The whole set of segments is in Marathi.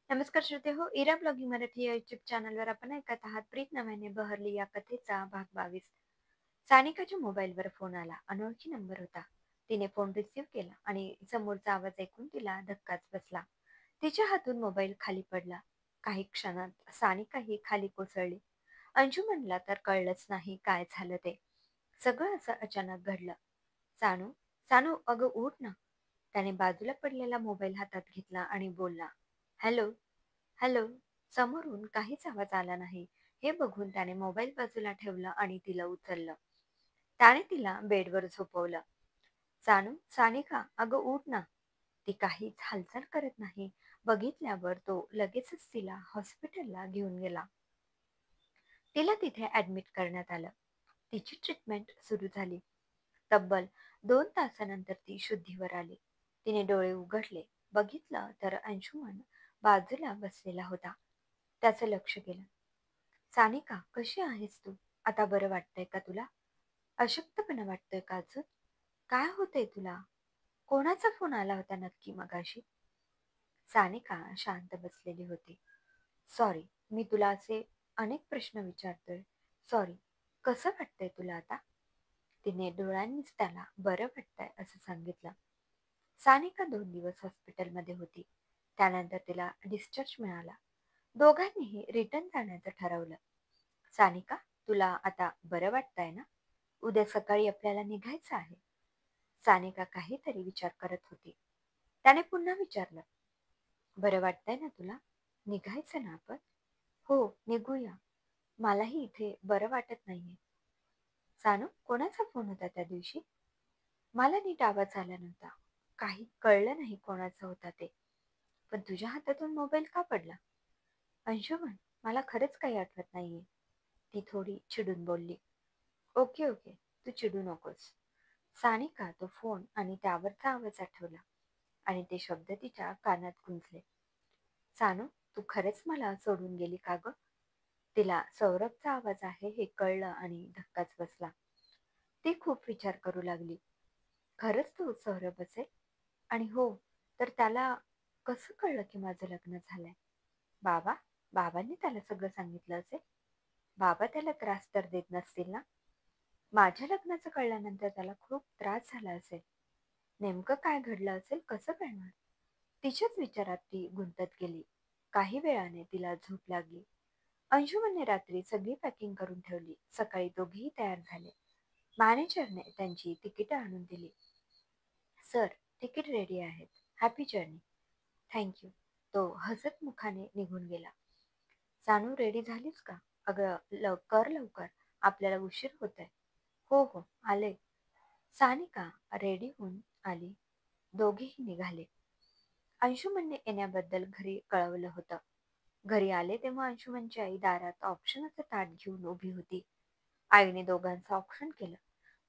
नमस्कार श्रोते हो, इरा ब्लॉगिंग मराठी या युट्यूब चॅनलवर आपण ऐकत आहात प्रीत नव्याने बहरली या कथेचा भाग 22. सानिकाच्या मोबाईलवर फोन आला. अनोळखी नंबर होता. तिने फोन रिसीव्ह केला आणि समोरचा आवाज ऐकून तिला धक्काच बसला. तिच्या हातून मोबाईल खाली पडला. काही क्षणात सानिकाही खाली कोसळली. अंशुमनला तर कळलंच नाही काय झालं ते. सगळं असं अचानक घडलं. सानू, सानू अगं उठ ना. त्याने बाजूला पडलेला मोबाईल हातात घेतला आणि बोलला, हॅलो. हॅलो. समोरून काहीच आवाज आला नाही. हे बघून त्याने मोबाईल बाजूला ठेवला आणि तिला उचललं. त्याने तिला बेडवर झोपवलं. सानू, सानिका, अगं उठ ना. ती काहीच हालचाल करत नाही. बघितल्यावर तो लगेचच तिला हॉस्पिटलला घेऊन गेला. तिला तिथे ऍडमिट करण्यात आलं. तिची ट्रीटमेंट सुरू झाली. तब्बल 2 तासानंतर ती शुद्धीवर आली. तिने डोळे उघडले. बघितलं तर अंशुमन बाजूला बसलेला होता. त्याचं लक्ष गेलं. सानिका, कशी आहेस तू? आता बरं वाटतंय का तुला? अशक्तपणा वाटतोय का अजून? काय होतंय तुला? कोणाचा फोन आला होता नक्की मगाशी? सानिका शांत बसलेली होती. सॉरी, मी तुला असे अनेक प्रश्न विचारतोय. सॉरी. कसं वाटतंय तुला आता? तिने डोळ्यांनीच त्याला बरं वाटतंय असं सांगितलं. सानिका 2 दिवस हॉस्पिटलमध्ये होती. त्यानंतर तिला डिस्चार्ज मिळाला. दोघांनीही रिटर्न जाण्याचं ठरवलं. सानिका, तुला आता बरं वाटतंय ना? उद्या सकाळी आपल्याला निघायचं आहे. सानिका काहीतरी विचार करत होती. त्याने पुन्हा विचारलं, बरं वाटतंय ना तुला? निघायचं ना आपण? हो, निघूया. मलाही इथे बरं वाटत नाहीये. सानू, कोणाचा फोन होता त्या दिवशी? मला नीट आवाज आला नव्हता. काही कळलं नाही कोणाचा होता ते. पण तुझ्या हातातून मोबाईल का पडला? अंशुमन, मला खरंच काही आठवत नाहीये. ती थोडी चिडून बोलली. ओके ओके, तू चिडू नकोस. सानिका तो फोन आणि त्यावरचा आवाज आठवला आणि ते शब्द तिच्या कानात गुंजले. सानू, तू खरेच मला सोडून गेली का ग? तिला सौरभचा आवाज आहे हे कळलं आणि धक्काच बसला. ती खूप विचार करू लागली. खरंच तो सौरभ असेल? आणि हो, तर त्याला कसं कळलं की माझं लग्न झालंय? बाबा, बाबांनी त्याला सगळं सांगितलं असेल. बाबा त्याला त्रास तर देत नसतील ना? माझ्या लग्नाचं कळल्यानंतर त्याला खूप त्रास झाला असेल. नेमकं काय घडलं असेल कसं कळणार? तिच्याच विचारात ती गुंतत गेली. काही वेळाने तिला झोप लागली. अंशुमनने रात्री सगळी पॅकिंग करून ठेवली. सकाळी दोघेही तयार झाले. मॅनेजरने त्यांची तिकीटं आणून दिली. सर, तिकीट रेडी आहेत. Happy journey. थँक्यू. तो हसत मुखाने निघून गेला. सानू, रेडी झालीस का? अगं लवकर, आपल्याला उशीर होत आहे. हो हो, आले. सानिका रेडी होऊन आली. दोघेही निघाले. अंशुमनने येण्याबद्दल घरी कळवलं होतं. घरी आले तेव्हा अंशुमनची आई दारात ऑप्शनचं ताट घेऊन उभी होती. आईने दोघांचं ऑप्शन केलं.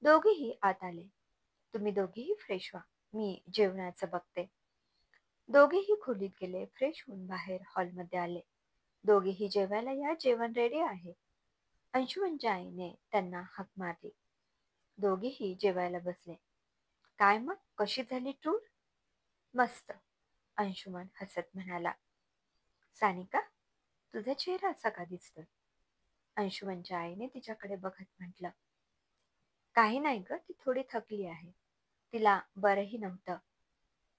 दोघेही आत आले. तुम्ही दोघेही फ्रेश व्हा, मी जेवणाचं बघते. दोघेही खोलीत गेले. फ्रेश होऊन बाहेर हॉलमध्ये आले. दोघेही जेवायला या, जेवण रेडी आहे. अंशुमनच्या आईने त्यांना हाक मारली. दोघेही जेवायला बसले. काय मग, कशी झाली टूर? मस्त, अंशुमन हसत म्हणाला. सानिका, तुझा चेहरा असा का दिसतोय? अंशुमनच्या आईने तिच्याकडे बघत म्हटलं. काही नाही ग, ती थोडी थकली आहे. तिला बरंही नव्हतं.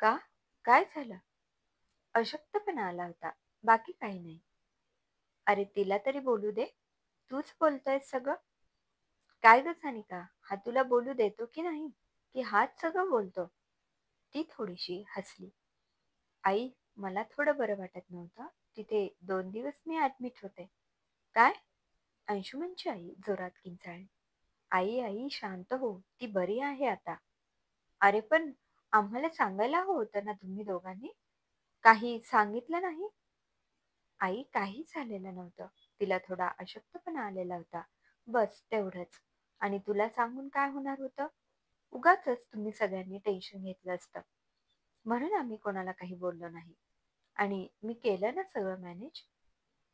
का? काय झालं? अशक्तपणा आला होता, बाकी काही नाही. अरे तिला तरी बोलू दे. तूच बोलतोय सगळं. काय ग सानिका, हा तुला बोलू देतो की नाही, की हाच सगळं बोलतो? ती थोडीशी हसली. आई, मला थोडं बरं वाटत नव्हतं. तिथे 2 दिवस मी ऍडमिट होते. काय? अंशुमनची आई जोरात किंचाळली. आई आई शांत हो, ती बरी आहे आता. अरे पण आम्हाला सांगायला हवं होतं ना तुम्ही दोघांनी. काही सांगितलं नाही? आई, काही झालेलं नव्हतं. तिला थोडा अशक्तपणा आलेला होता. बस तेवढंच. आणि तुला सांगून काय होणार होतं? उगाचच तुम्ही सगळ्यांनी टेन्शन घेतलं असतं. म्हणून आम्ही कोणाला काही बोललो नाही. आणि मी केलं ना सगळं मॅनेज.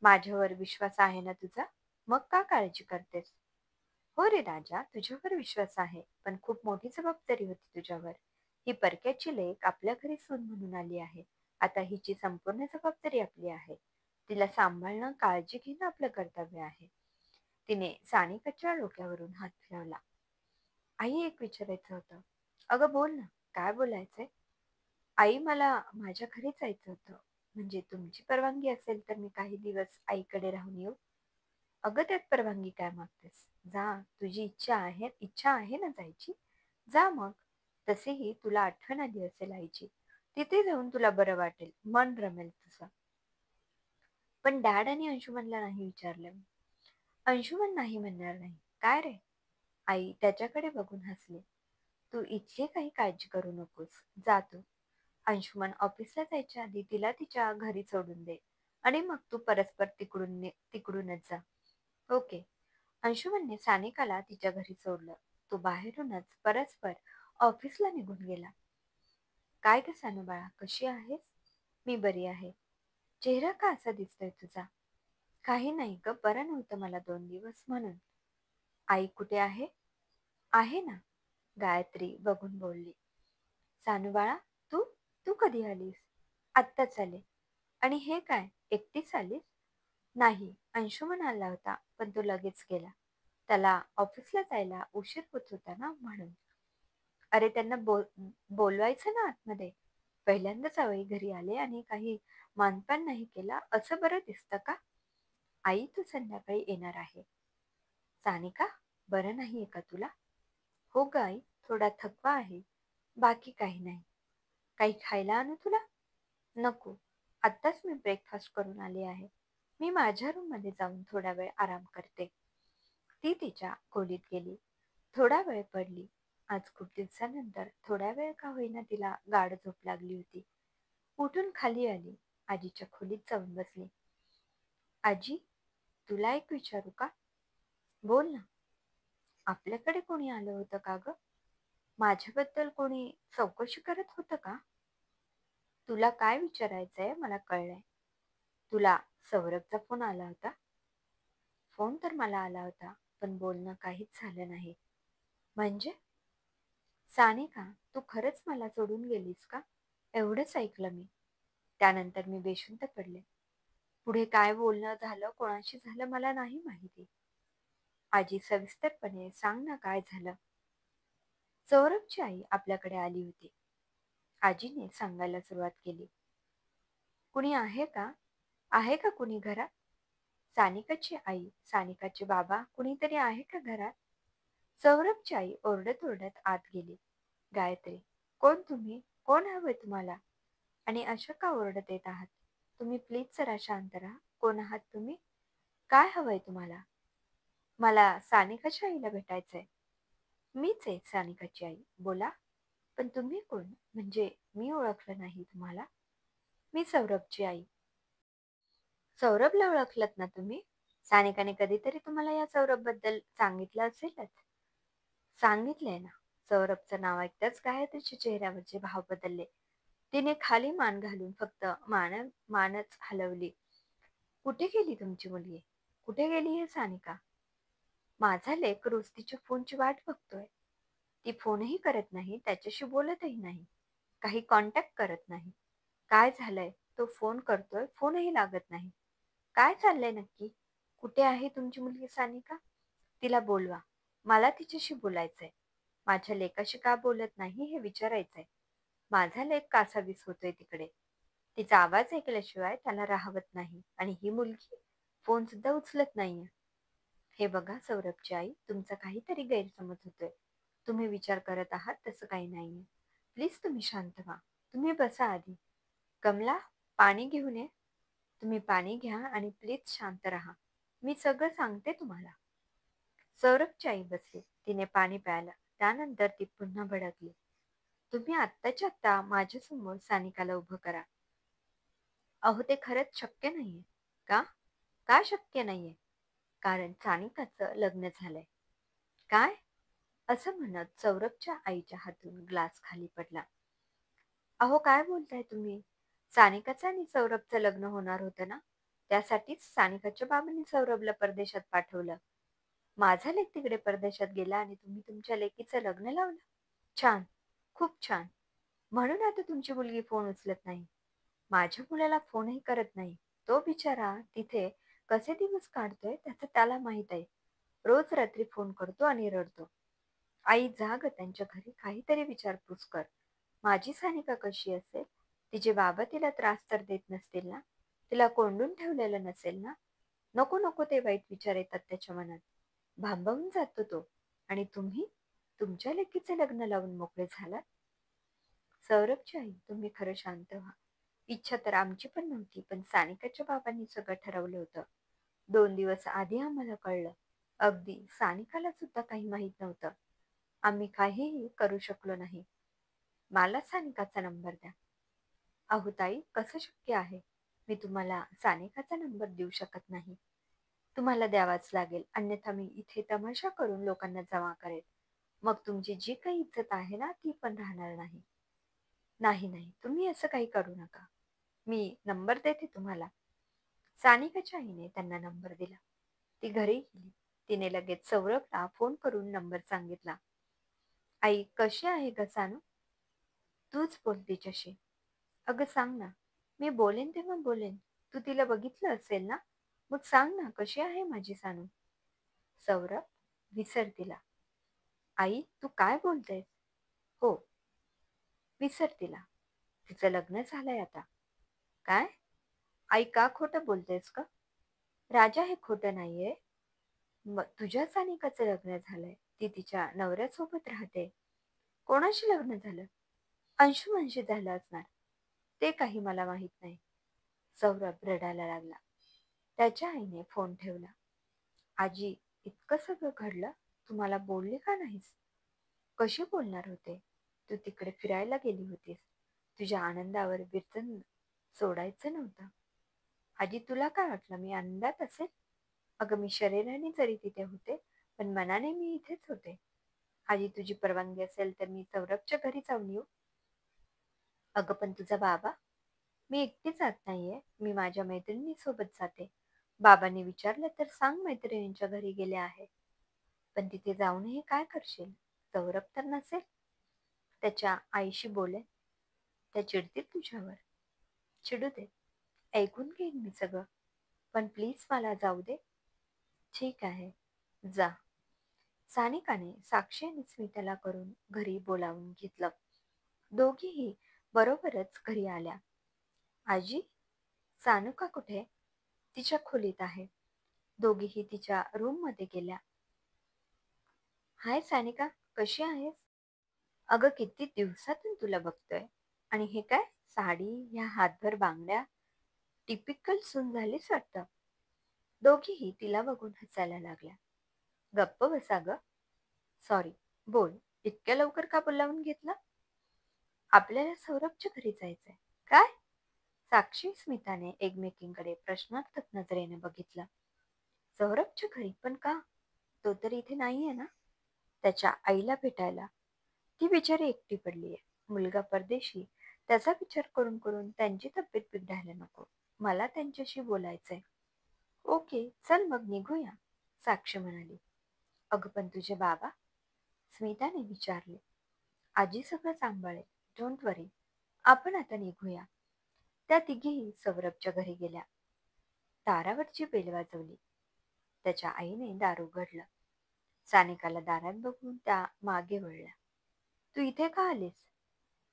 माझ्यावर विश्वास आहे ना तुझा? मग का काळजी करतेस? हो रे राजा, तुझ्यावर विश्वास आहे, पण खूप मोठी जबाबदारी होती तुझ्यावर. ही परक्याची लेक आपल्या घरी सून म्हणून आली आहे. आता हिची संपूर्ण जबाबदारी आपली आहे. तिला सांभाळणं, काळजी घेणं आपलं कर्तव्य आहे. तिने सानिकाच्या डोक्यावरून हात फिरवला. आई, एक विचारायचं होतं. अगं बोल ना, काय बोलायचंय? आई, मला माझ्या घरी जायचं होतं. म्हणजे तुमची परवानगी असेल तर मी काही दिवस आईकडे राहून येऊ. अगं, त्यात परवानगी काय मागतेस? जा, तुझी इच्छा आहे ना जायची? जा मग. तसेही तुला आठवण आली असेल आईची. तिथे जाऊन तुला बरं वाटेल, मन रमेल तुझं. पण डॅड आणि अंशुमनला नाही विचारलं मी. अंशुमन नाही म्हणणार नाही. काय रे? आई त्याच्याकडे बघून हसली. तू इथली काही काळजी करू नकोस. जा तू. अंशुमन ऑफिसला जायच्या आधी तिला तिच्या घरी सोडून दे आणि मग तू परस्पर तिकडूनच जा. ओके. अंशुमनने सानिकाला तिच्या घरी सोडलं. तो बाहेरूनच परस्पर ऑफिसला निघून गेला. काय ग सानू बाळा, कशी आहेस? मी बरी आहे. चेहरा का असा दिसतोय तुझा? काही नाही ग, बरं नव्हतं मला 2 दिवस म्हणून. आई कुठे आहे? आहे ना, गायत्री बघून बोलली. सानू बाळा, तू तू कधी आलीस? आत्ताच आले. आणि हे काय, एकटीच आलीस? नाही, अंशुमन आला होता पण तो लगेच गेला. त्याला ऑफिसला जायला उशीर होत होता ना म्हणून. अरे, त्यांना बोलवायचं ना आतमध्ये. पहिल्यांदाच जावई घरी आले आणि काही मानपान नाही केला असं बरं दिसतं का? आई, तू संध्याकाळी येणार आहे. सानिका, बरं नाहीये का तुला? हो ग आई, थोडा थकवा आहे. बाकी काही नाही. काही खायला आणू तुला? नको, आत्ताच मी ब्रेकफास्ट करून आले आहे. मी माझ्या रूममध्ये जाऊन थोडा वेळ आराम करते. ती तिच्या खोलीत गेली. थोडा वेळ पडली. आज खूप दिवसानंतर थोड्या वेळ का होईना तिला गाढ झोप लागली होती. उठून खाली आली. आजीच्या खोलीत जाऊन बसली. आजी, तुला एक विचारू का? बोल ना. आपल्याकडे कोणी आलं होतं का ग? माझ्याबद्दल कोणी चौकशी करत होतं का? तुला काय विचारायचंय मला कळलंय. तुला सौरभचा फोन आला होता? फोन तर मला आला होता, पण बोलणं काहीच झालं नाही. म्हणजे? सानिका, तू खरंच मला सोडून गेलीस का? एवढंच ऐकलं मी. त्यानंतर मी बेशुद्ध पडले. पुढे काय बोलणं झालं, कोणाशी झालं मला नाही माहिती. आजी, सविस्तरपणे सांग ना काय झालं. सौरभची आई आपल्याकडे आली होती. आजीने सांगायला सुरुवात केली. कुणी आहे का? आहे का कुणी घरात? सानिकाची आई, सानिकाचे बाबा, कुणीतरी आहे का घरात? सौरभची आई ओरडत ओरडत आत गेली. गायत्री, कोण तुम्ही? कोण हवंय तुम्हाला? आणि अशा का ओरडत येत आहात? तुम्ही प्लीज जरा शांत राहा. कोण आहात तुम्ही? काय हवंय तुम्हाला? मला सानिकाच्या आईला भेटायचंय. मीच आहे सानिकाची आई, बोला. पण तुम्ही कोण? म्हणजे मी ओळखलं नाही तुम्हाला. मी सौरभची आई. सौरभला ओळखलत ना तुम्ही? सानिकाने कधीतरी तुम्हाला या सौरभ बद्दल सांगितलं असेलच. सांगितलंय ना. सौरभचं नाव ऐकताच गायत्रीच्या चेहऱ्यावरचे भाव बदलले. तिने खाली मान घालून फक्त मानच हलवली. कुठे गेली तुमची मुलगी? कुठे गेली आहे सानिका? माझा लेक रोज तिच्या फोनची वाट बघतोय. ती फोनही करत नाही, त्याच्याशी बोलतही नाही, काही कॉन्टॅक्ट करत नाही. काय झालंय? तो फोन करतोय, फोनही लागत नाही. काय चाललंय नक्की? कुठे आहे तुमची मुलगी सानिका? तिला बोलवा. मला तिच्याशी बोलायचंय. माझ्या लेकाशी का बोलत नाही हे विचारायचंय. माझा लेक कासावीस होतोय तिकडे. तिचा आवाज ऐकल्याशिवाय त्याला राहवत नाही आणि ही मुलगी फोन सुद्धा उचलत नाहीये. हे बघा सौरभची आई, तुमचा काहीतरी गैरसमज होतोय. तुम्ही विचार करत आहात तसं काही नाहीये. प्लीज तुम्ही शांत व्हा. तुम्ही बसा आधी. कमला, पाणी घेऊन ये. तुम्ही पाणी घ्या आणि प्लीज शांत राहा. मी सगळं सांगते तुम्हाला. सौरभची आई बसली. तिने पाणी प्यायलं. त्यानंतर ती पुन्हा भडकली. तुम्ही आत्ताच्या आत्ता माझ्यासमोर सानिकाला उभं करा. अहो, ते खरंच शक्य नाहीये. का? का शक्य नाहीये? कारण सानिकाचं लग्न झालंय. काय? असं म्हणत सौरभच्या आईच्या हातून ग्लास खाली पडला. अहो, काय बोलताय तुम्ही? सानिकाचं आणि सौरभचं लग्न होणार होतं ना? त्यासाठीच सानिकाच्या बाबांनी सौरभला परदेशात पाठवलं. माझा लेक तिकडे परदेशात गेला आणि तुम्ही तुमच्या लेकीचं लग्न लावलं? छान, खूप छान. म्हणून आता तुमची मुलगी फोन उचलत नाही. माझ्या मुलाला फोनही करत नाही. तो बिचारा तिथे कसे दिवस काढतोय त्याचं त्याला माहित आहे. रोज रात्री फोन करतो आणि रडतो. आई जा ग त्यांच्या घरी काहीतरी विचारपूस कर. माझी सानिका कशी असेल? तिचे बाबा तिला त्रास तर देत नसतील ना? तिला कोंडून ठेवलेलं नसेल ना? नको नको ते वाईट विचार येतात त्याच्या मनात. भांबावून जातो तो. आणि तुम्ही तुमच्या लेकीचे लग्न लावून मोकळे झालात. सौरभची आई, तुम्ही खरं शांत व्हा. इच्छा तर आमची पण नव्हती, पण सानिकाच्या बाबांनी सगळं ठरवलं होतं. 2 दिवस आधी आम्हाला कळलं. अगदी सानिकाला सुद्धा काही माहीत नव्हतं. आम्ही काहीही करू शकलो नाही. मला सानिकाचा नंबर द्या. अहो ताई, कसं शक्य आहे? मी तुम्हाला सानिकाचा नंबर देऊ शकत नाही. तुम्हाला द्यावाच लागेल, अन्यथा मी इथे तमाशा करून लोकांना जमा करेल. मग तुमची जी काही इज्जत आहे ना, ती पण राहणार नाही. नाही नाही, तुम्ही असं काही करू नका. मी नंबर देते तुम्हाला. सानिकाच्या आईने त्यांना नंबर दिला. ती घरी गेली. तिने लगेच सौरभला फोन करून नंबर सांगितला. आई कशी आहे ग सानू? तूच बोल तिच्याशी. अगं सांग ना. मी बोलेन तेव्हा बोलेन. तू तिला बघितलं असेल ना? मग सांग ना कशी आहे माझी सानू? सौरभ, विसर तिला. आई तू काय बोलतेस? हो, विसर तिला. तिचं लग्न झालंय आता. काय? आई का खोटं बोलतेस का? राजा हे खोटं नाहीये. मग तुझ्या सानिकाचं लग्न झालंय. ती तिच्या नवऱ्यासोबत राहते. कोणाशी लग्न झालं? अंशुमनशी झालं असणार. ते काही मला माहित नाही. सौरभ रडायला लागला. त्याच्या आईने फोन ठेवला. आजी, इतकं सगळं घडलं, तुम्हाला बोलले का नाहीस? कशी बोलणार होते? तू तिकडे फिरायला गेली होतीस. तुझ्या आनंदावर विरजन सोडायचं नव्हतं. आजी, तुला काय वाटलं मी आनंदात असेल? अगं मी शरीराने जरी तिथे होते, पण मनाने मी इथेच होते. आजी, तुझी परवानगी असेल तर मी सौरभच्या घरी जाऊन येऊ? अगं पण तुझा बाबा? मी एकटी जात नाहीये. मी माझ्या मैत्रिणीसोबत जाते. बाबांनी विचारलं तर सांग मैत्रिणींच्या घरी गेले आहे. पण तिथे जाऊनही काय करशील? सौरभ तर नसेल. त्याच्या आईशी बोलेन. त्या चिडतील तुझ्यावर. चिडू दे. ऐकून घेईन मी सगळं. पण प्लीज मला जाऊ दे. ठीक आहे, जा. सानिकाने साक्षी आणि स्मिताला करून घरी बोलावून घेतलं. दोघीही बरोबरच घरी आल्या. आजी, सानुका कुठे? तिच्या खोलीत आहे. दोघीही तिच्या रूम मध्ये गेल्या. हाय सानिका, कशी आहेस? अगं किती दिवसातून तुला बघतोय. आणि हे काय, साडी, ह्या हातभर बांगड्या, टिपिकल सून झालीच वाटतं. दोघीही तिला बघून हसायला लागल्या. गप्प बसा ग. सॉरी, बोल. इतक्या लवकर का बोलावून घेतलं? आपल्याला सौरभच्या घरी जायचंय. काय? साक्षी स्मिताने एकमेकींकडे प्रश्नार्थक नजरेने बघितलं. सौरभच्या घरी पण का? तो तर इथे नाहीये ना? त्याच्या आईला भेटायला. ती बिचारी एकटी पडलीये. मुलगा परदेशी. त्याचा विचार करून करून त्यांची तब्येत बिघडायला नको. मला त्यांच्याशी बोलायचंय. ओके, चल मग निघूया, साक्षी म्हणाली. अगं पण तुझे बाबा? स्मिताने विचारले. आजी सगळं सांभाळेल. डोंट वरी. आपण आता निघूया. त्या तिघीही सौरभच्या घरी गेल्या. दारावरची बेल वाजवली. त्याच्या आईने दार उघडलं. सानिकाला दारात बघून त्या मागे वळल्या. तू इथे का आलीस?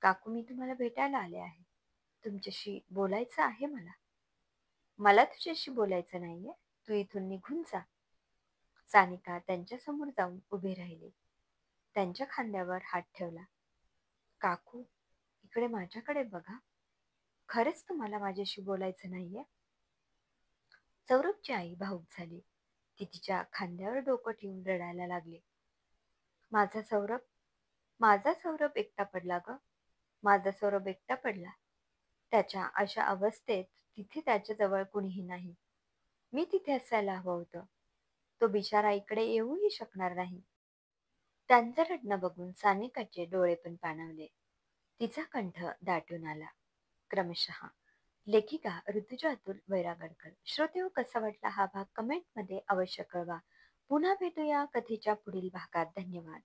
काकू, मी तुम्हाला भेटायला आले आहे. तुमच्याशी बोलायचं आहे मला. मला तुझ्याशी बोलायचं नाहीये. तू इथून निघून जा. सानिका त्यांच्यासमोर जाऊन उभी राहिली. त्यांच्या खांद्यावर हात ठेवला. काकू, इकडे माझ्याकडे बघा. खरेच तुम्हाला माझ्याशी बोलायचं नाहीये? सौरभची आई भावुक झाली. ती तिच्या खांद्यावर डोकं ठेवून रडायला लागली. माझा सौरभ, माझा सौरभ एकटा पडला ग. माझा सौरभ एकटा पडला. त्याच्या अशा अवस्थेत तिथे त्याच्याजवळ कुणीही नाही. मी तिथे असायला हवं होतं. तो बिचारा इकडे येऊही शकणार नाही. त्यांचं रडणं बघून सानिकाचे डोळे पण पाणावले. तिचा कंठ दाटून आला. क्रमशः लेखिका ऋतुजा अतुल वैरागडकर. श्रोतेहो, कसा वाटला हा भाग कमेंटमध्ये अवश्य कळवा. पुन्हा भेटूया कथेच्या पुढील भागात. धन्यवाद.